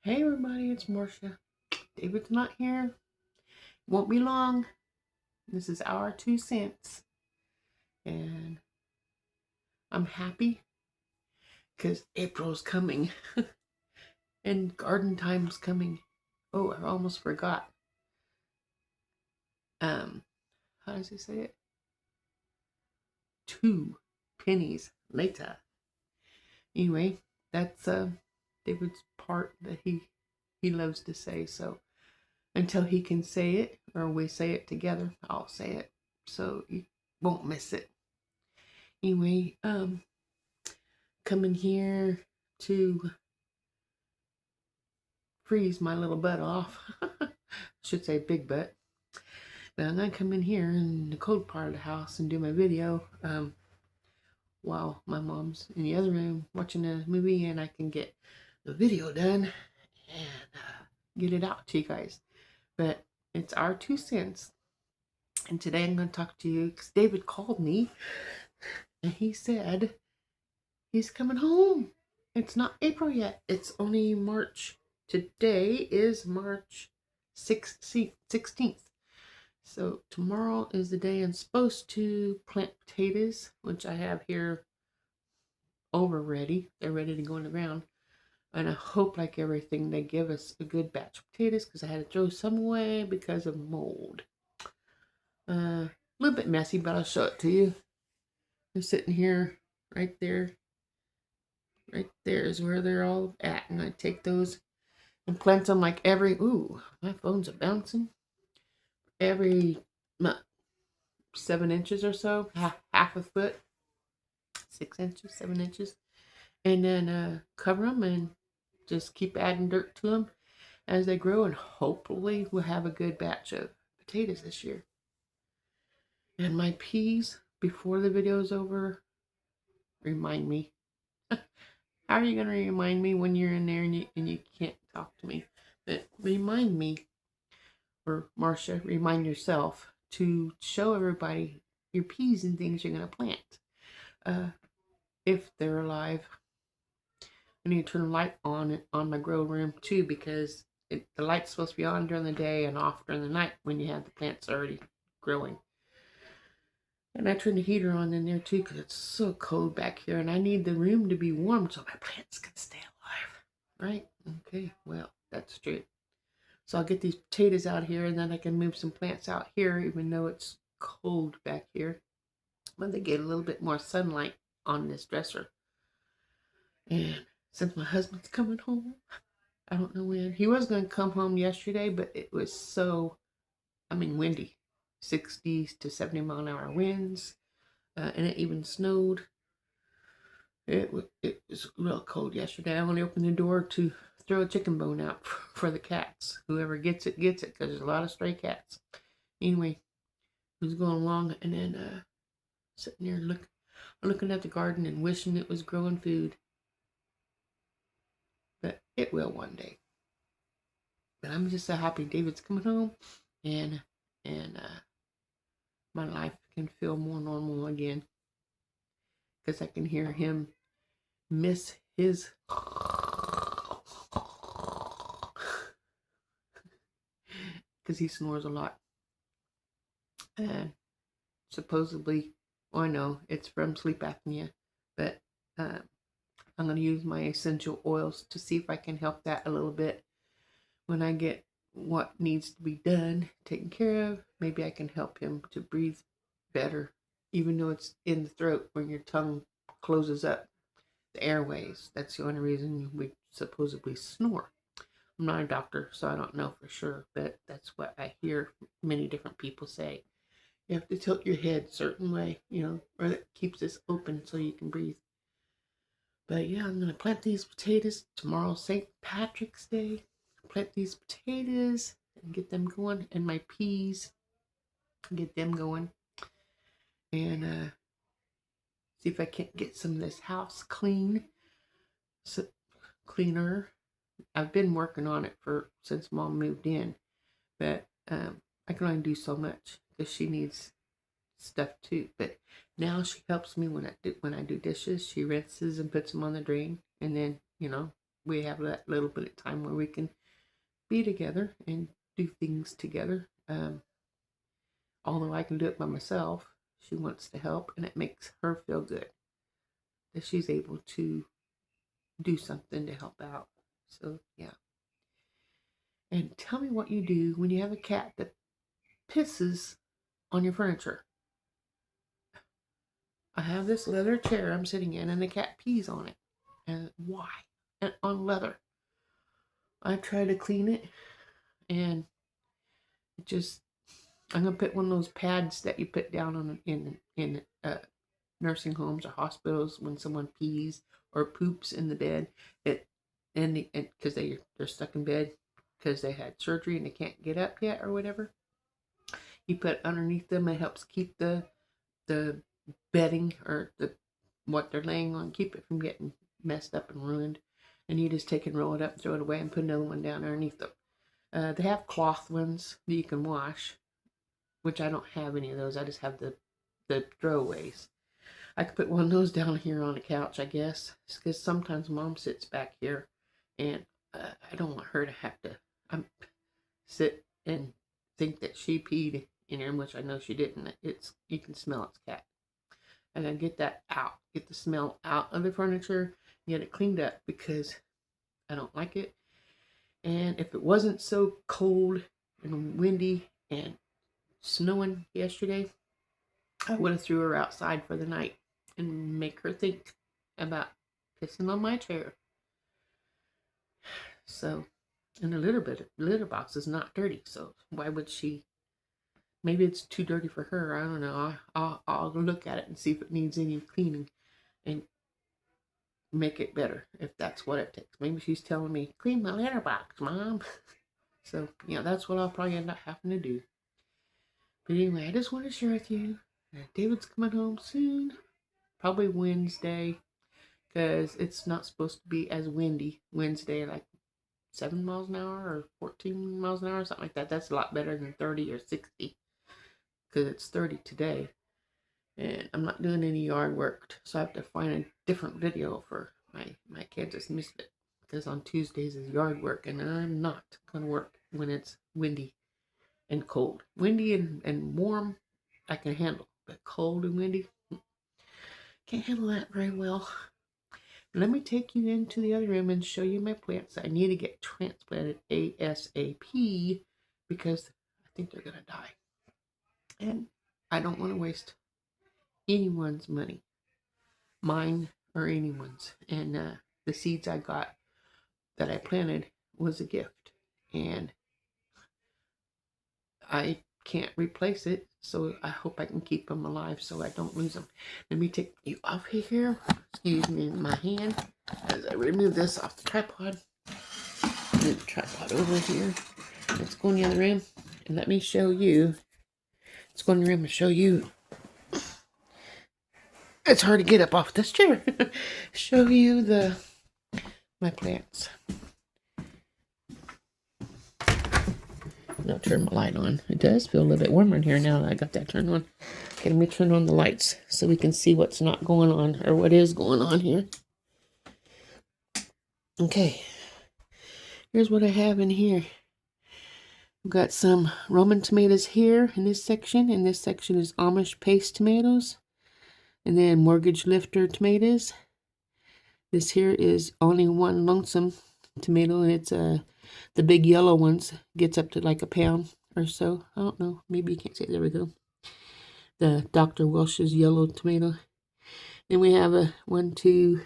Hey everybody, it's Marcia. David's not here. Won't be long. This is our 2 cents. And I'm happy because April's coming and garden time's coming. Oh, I almost forgot. How does he say it? 2 pennies later. Anyway, that's David's part that he loves to say. So until he can say it or we say it together, I'll say it so you won't miss it. Anyway, coming here to freeze my little butt off. I should say big butt. But I'm gonna come in here in the cold part of the house and do my video while my mom's in the other room watching a movie, and I can get the video done and get it out to you guys. But it's our 2 cents, and today I'm going to talk to you because David called me and he said he's coming home. It's not April yet. It's only March. Today is March 16th. So tomorrow is the day I'm supposed to plant potatoes, which I have here over ready. They're ready to go in the ground. And I hope, like everything, they give us a good batch of potatoes because I had to throw some away because of mold. A little bit messy, but I'll show it to you. They're sitting here, right there. Right there is where they're all at. And I take those and plant them like ooh, my phone's bouncing. Every 7 inches or so, half a foot, 6 inches, 7 inches. And then cover them and just keep adding dirt to them as they grow. And hopefully we'll have a good batch of potatoes this year. And my peas, before the video's over, remind me. How are you going to remind me when you're in there and you can't talk to me? But remind me, or Marcia, remind yourself to show everybody your peas and things you're going to plant. If they're alive. I need to turn the light on my grow room too, because the light's supposed to be on during the day and off during the night when you have the plants already growing. And I turn the heater on in there too because it's so cold back here, and I need the room to be warm so my plants can stay alive. Right? Okay, well, that's true. So I'll get these potatoes out here, and then I can move some plants out here, even though it's cold back here. But they get a little bit more sunlight on this dresser. And since my husband's coming home, I don't know when. He was going to come home yesterday, but it was windy. 60 to 70 mile an hour winds. And it even snowed. It was real cold yesterday. I only opened the door to throw a chicken bone out for the cats. Whoever gets it, because there's a lot of stray cats. Anyway, I was going along and then sitting there looking at the garden and wishing it was growing food. But it will one day. But I'm just so happy David's coming home, and my life can feel more normal again because I can hear him miss his because he snores a lot. And supposedly, well, I know it's from sleep apnea, but I'm going to use my essential oils to see if I can help that a little bit. When I get what needs to be done taken care of, maybe I can help him to breathe better, even though it's in the throat when your tongue closes up the airways. That's the only reason we supposedly snore. I'm not a doctor, so I don't know for sure, but that's what I hear many different people say. You have to tilt your head a certain way, or it keeps this open so you can breathe. But yeah, I'm going to plant these potatoes. Tomorrow's St. Patrick's Day. Plant these potatoes and get them going, and my peas, get them going, and see if I can't get some of this house cleaner. I've been working on it since Mom moved in, but I can only do so much because she needs stuff too. But now she helps me when I do dishes. She rinses and puts them on the drain, and then we have that little bit of time where we can be together and do things together. Although I can do it by myself, she wants to help, and it makes her feel good that she's able to do something to help out. So, yeah. And tell me what you do when you have a cat that pisses on your furniture. I have this leather chair I'm sitting in, and the cat pees on it. And why? And on leather. I try to clean it, and it just, I'm gonna put one of those pads that you put down on in nursing homes or hospitals when someone pees or poops in the bed. It and because they're stuck in bed because they had surgery and they can't get up yet or whatever. You put underneath them. It helps keep the bedding or the what they're laying on, keep it from getting messed up and ruined. And you just take and roll it up, throw it away, and put another one down underneath them. They have cloth ones that you can wash, which I don't have any of those. I just have the throwaways. I could put one of those down here on the couch, I guess, because sometimes Mom sits back here, and I don't want her to have to sit and think that she peed in here, which I know she didn't. You can smell it's cat. And then get that out, get the smell out of the furniture, get it cleaned up because I don't like it. And if it wasn't so cold and windy and snowing yesterday, I would have threw her outside for the night and make her think about pissing on my chair. So, and the litter box is not dirty, so why would she? Maybe it's too dirty for her. I don't know. I'll look at it and see if it needs any cleaning and make it better if that's what it takes. Maybe she's telling me, clean my litter box, Mom. So, yeah, that's what I'll probably end up having to do. But anyway, I just want to share with you that David's coming home soon. Probably Wednesday, because it's not supposed to be as windy Wednesday, like 7 miles an hour or 14 miles an hour, something like that. That's a lot better than 30 or 60, because it's 30 today. And I'm not doing any yard work, so I have to find a different video for my Kansas Misfit, because on Tuesdays is yard work, and I'm not going to work when it's windy and cold. Windy and warm, I can handle, but cold and windy, can't handle that very well. Let me take you into the other room and show you my plants. I need to get transplanted ASAP because I think they're going to die. And I don't want to waste anyone's money, mine or anyone's. And the seeds I got that I planted was a gift. And I can't replace it, so I hope I can keep them alive so I don't lose them. Let me take you off here. Excuse me, my hand as I remove this off the tripod. Move the tripod over here. Let's go in the other room and let me show you. Let's go in the room and show you. It's hard to get up off this chair. Show you my plants. I'll turn my light on. It does feel a little bit warmer in here now that I got that turned on. Okay, let me turn on the lights so we can see what's not going on or what is going on here. Okay, here's what I have in here. I've got some Roman tomatoes here in this section, and this section is Amish paste tomatoes, and then mortgage lifter tomatoes. This here is only one lonesome tomato, and it's the big yellow ones gets up to like a pound or so. I don't know. Maybe you can't see it. There we go. The Dr. Welch's yellow tomato. Then we have 1, 2,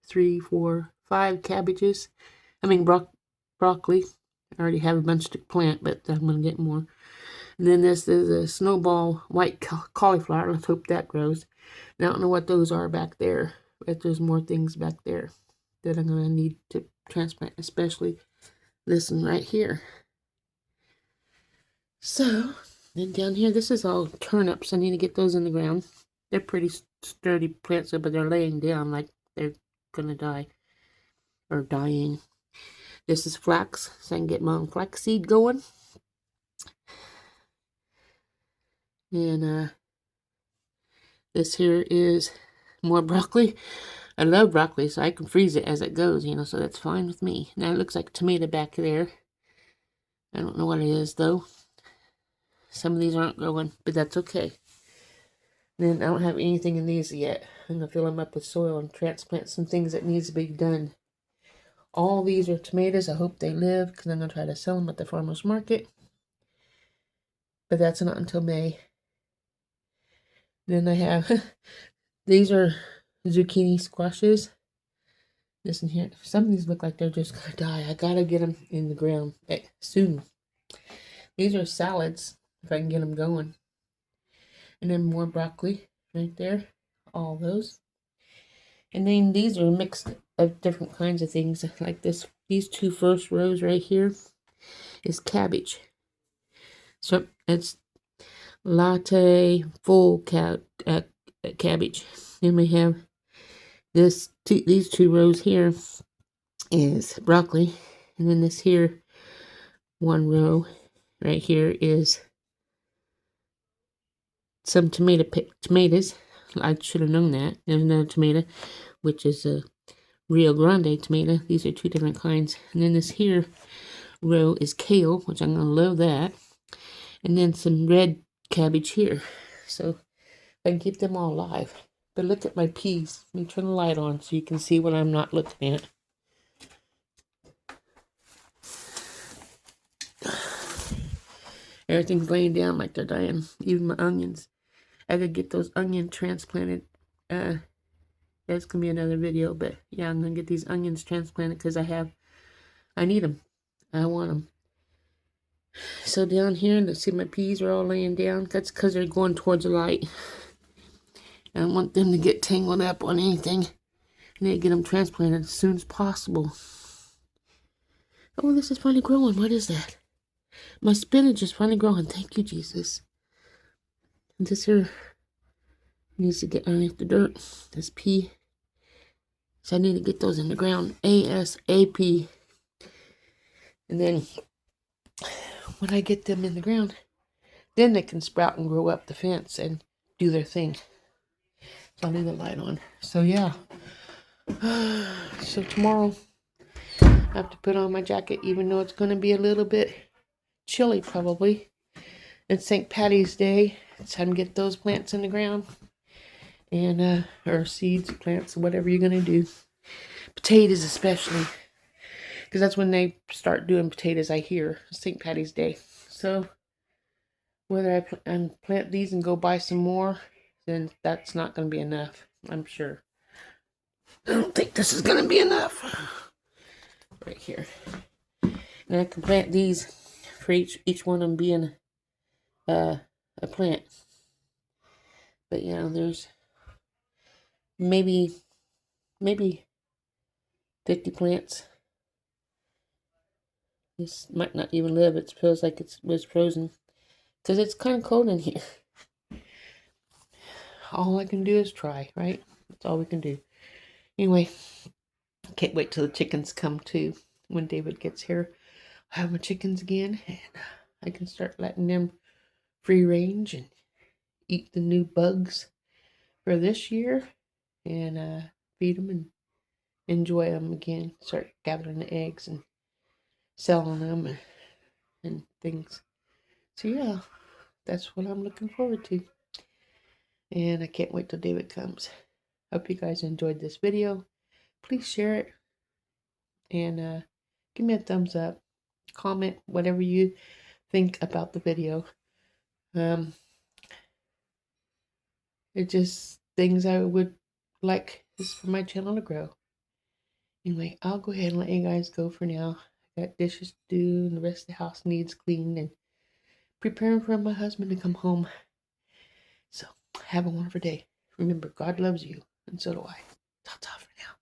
3, 4, 5 cabbages. I mean broccoli. I already have a bunch to plant, but I'm going to get more. And then this is a snowball white cauliflower. Let's hope that grows. Now, I don't know what those are back there, but there's more things back there that I'm going to need to transplant, especially this one right here. So, then down here, this is all turnips. I need to get those in the ground. They're pretty sturdy plants, but they're laying down like they're going to die. Or dying. This is flax, so I can get my own flax seed going. And this here is more broccoli. I love broccoli, so I can freeze it as it goes, so that's fine with me. Now it looks like a tomato back there. I don't know what it is, though. Some of these aren't growing, but that's okay. Then I don't have anything in these yet. I'm going to fill them up with soil and transplant some things that needs to be done. All these are tomatoes. I hope they live, because I'm going to try to sell them at the farmer's market. But that's not until May. Then I have, these are zucchini squashes. This in here. Some of these look like they're just going to die. I got to get them in the ground soon. These are salads, if I can get them going. And then more broccoli right there. All those. And then these are mixed of different kinds of things. Like this. These two first rows right here is cabbage. So it's latte full cabbage. Then we have these two rows here is broccoli. And then this here one row right here is some tomatoes. I should have known that. There's another tomato, which is a Rio Grande tomato. These are two different kinds. And then this here row is kale, which I'm going to love that. And then some red cabbage here. So I can keep them all alive. But look at my peas. Let me turn the light on so you can see what I'm not looking at. Everything's laying down like they're dying. Even my onions. I could get those onions transplanted. That's going to be another video. But yeah, I'm going to get these onions transplanted because I need them. I want them. So down here, let's see, my peas are all laying down. That's because they're going towards the light. I don't want them to get tangled up on anything. I need to get them transplanted as soon as possible. Oh, this is finally growing. What is that? My spinach is finally growing. Thank you, Jesus. And this here needs to get underneath the dirt. This pea. So I need to get those in the ground ASAP. And then when I get them in the ground, then they can sprout and grow up the fence and do their thing. So I'll leave the light on. So yeah. So tomorrow I have to put on my jacket, even though it's going to be a little bit chilly probably. It's St. Patty's Day. It's time to get those plants in the ground. And, or seeds, plants, whatever you're going to do. Potatoes especially. Because that's when they start doing potatoes, I hear. St. Patty's Day. So, whether I plant these and go buy some more, then that's not going to be enough. I'm sure. I don't think this is going to be enough. Right here. And I can plant these for each one of them being a plant. But yeah, there's maybe 50 plants. This might not even live. It feels like it was frozen. Because it's kind of cold in here. All I can do is try, right? That's all we can do. Anyway, can't wait till the chickens come too. When David gets here, I'll have my chickens again. And I can start letting them free range and eat the new bugs for this year. And feed them and enjoy them again. Start gathering the eggs and selling them and things. So yeah, that's what I'm looking forward to. And I can't wait till David comes. Hope you guys enjoyed this video. Please share it. And give me a thumbs up. Comment whatever you think about the video. It's just things I would like is for my channel to grow. Anyway, I'll go ahead and let you guys go for now. I got dishes to do and the rest of the house needs cleaned and preparing for my husband to come home. So, have a wonderful day. Remember, God loves you, and so do I. Ta-ta for now.